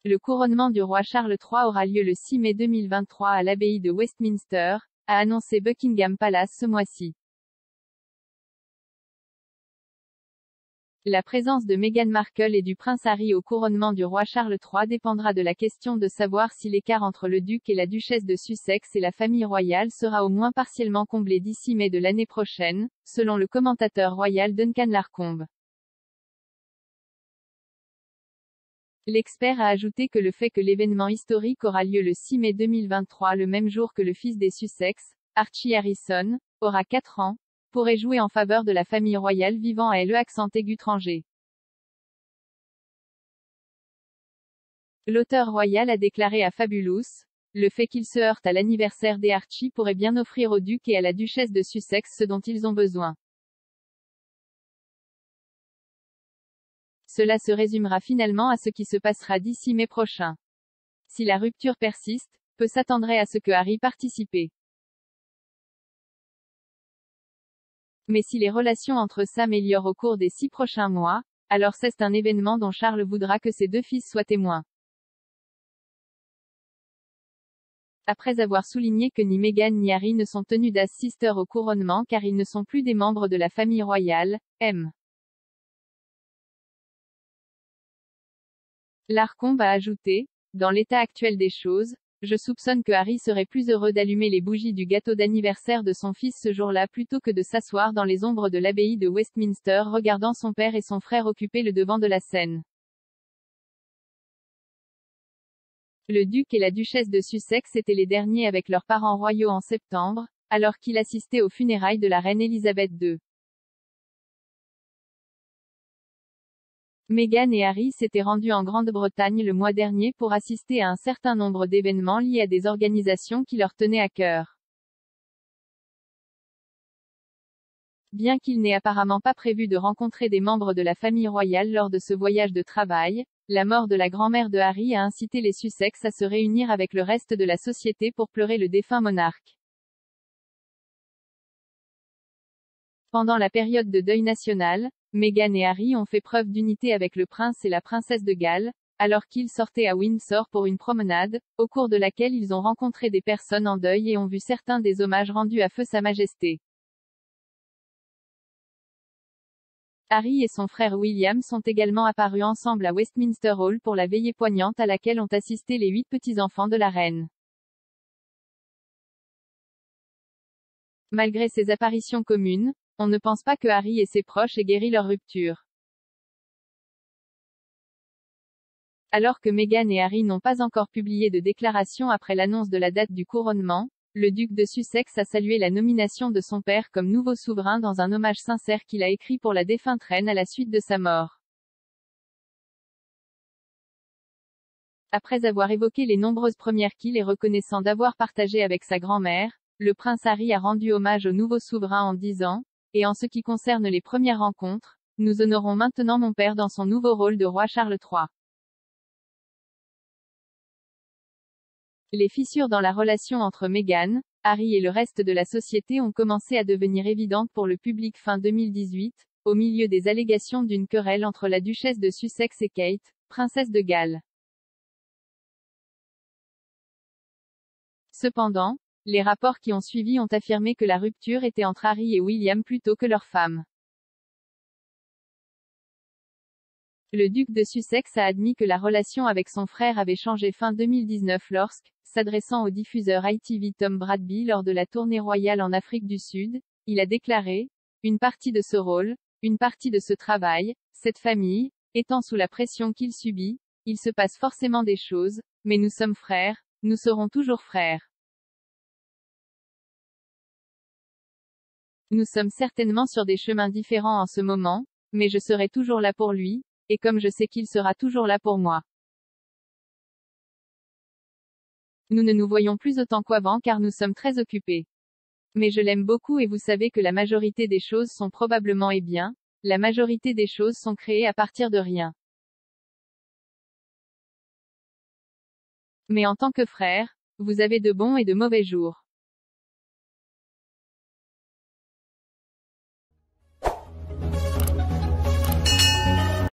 Le couronnement du roi Charles III aura lieu le 6 mai 2023 à l'abbaye de Westminster, a annoncé Buckingham Palace ce mois-ci. La présence de Meghan Markle et du prince Harry au couronnement du roi Charles III dépendra de la question de savoir si l'écart entre le duc et la duchesse de Sussex et la famille royale sera au moins partiellement comblé d'ici mai de l'année prochaine, selon le commentateur royal Duncan Larcombe. L'expert a ajouté que le fait que l'événement historique aura lieu le 6 mai 2023 le même jour que le fils des Sussex, Archie Harrison, aura 4 ans, pourrait jouer en faveur de la famille royale vivant à le. L'auteur royal a déclaré à Fabulous, le fait qu'il se heurte à l'anniversaire des Archie pourrait bien offrir au duc et à la duchesse de Sussex ce dont ils ont besoin. Cela se résumera finalement à ce qui se passera d'ici mai prochain. Si la rupture persiste, peu s'attendraient à ce que Harry participe. Mais si les relations entre eux s'améliorent au cours des 6 prochains mois, alors c'est un événement dont Charles voudra que ses 2 fils soient témoins. Après avoir souligné que ni Meghan ni Harry ne sont tenus d'assister au couronnement car ils ne sont plus des membres de la famille royale, M. Larcombe a ajouté, dans l'état actuel des choses, je soupçonne que Harry serait plus heureux d'allumer les bougies du gâteau d'anniversaire de son fils ce jour-là plutôt que de s'asseoir dans les ombres de l'abbaye de Westminster regardant son père et son frère occuper le devant de la scène. Le duc et la duchesse de Sussex étaient les derniers avec leurs parents royaux en septembre, alors qu'il assistait aux funérailles de la reine Elisabeth II. Meghan et Harry s'étaient rendus en Grande-Bretagne le mois dernier pour assister à un certain nombre d'événements liés à des organisations qui leur tenaient à cœur. Bien qu'il n'ait apparemment pas prévu de rencontrer des membres de la famille royale lors de ce voyage de travail, la mort de la grand-mère de Harry a incité les Sussex à se réunir avec le reste de la société pour pleurer le défunt monarque. Pendant la période de deuil national, Meghan et Harry ont fait preuve d'unité avec le prince et la princesse de Galles, alors qu'ils sortaient à Windsor pour une promenade, au cours de laquelle ils ont rencontré des personnes en deuil et ont vu certains des hommages rendus à feu Sa Majesté. Harry et son frère William sont également apparus ensemble à Westminster Hall pour la veillée poignante à laquelle ont assisté les 8 petits-enfants de la reine. Malgré ces apparitions communes, on ne pense pas que Harry et ses proches aient guéri leur rupture. Alors que Meghan et Harry n'ont pas encore publié de déclaration après l'annonce de la date du couronnement, le duc de Sussex a salué la nomination de son père comme nouveau souverain dans un hommage sincère qu'il a écrit pour la défunte reine à la suite de sa mort. Après avoir évoqué les nombreuses premières qu'il est reconnaissant d'avoir partagées avec sa grand-mère, le prince Harry a rendu hommage au nouveau souverain en disant, et en ce qui concerne les premières rencontres, nous honorons maintenant mon père dans son nouveau rôle de roi Charles III. Les fissures dans la relation entre Meghan, Harry et le reste de la société ont commencé à devenir évidentes pour le public fin 2018, au milieu des allégations d'une querelle entre la duchesse de Sussex et Kate, princesse de Galles. Cependant, les rapports qui ont suivi ont affirmé que la rupture était entre Harry et William plutôt que leur femme. Le duc de Sussex a admis que la relation avec son frère avait changé fin 2019 lorsque, s'adressant au diffuseur ITV Tom Bradby lors de la tournée royale en Afrique du Sud, il a déclaré, une partie de ce rôle, une partie de ce travail, cette famille, étant sous la pression qu'il subit, il se passe forcément des choses, mais nous sommes frères, nous serons toujours frères. Nous sommes certainement sur des chemins différents en ce moment, mais je serai toujours là pour lui, et comme je sais qu'il sera toujours là pour moi. Nous ne nous voyons plus autant qu'avant car nous sommes très occupés. Mais je l'aime beaucoup et vous savez que la majorité des choses sont probablement et bien, la majorité des choses sont créées à partir de rien. Mais en tant que frère, vous avez de bons et de mauvais jours.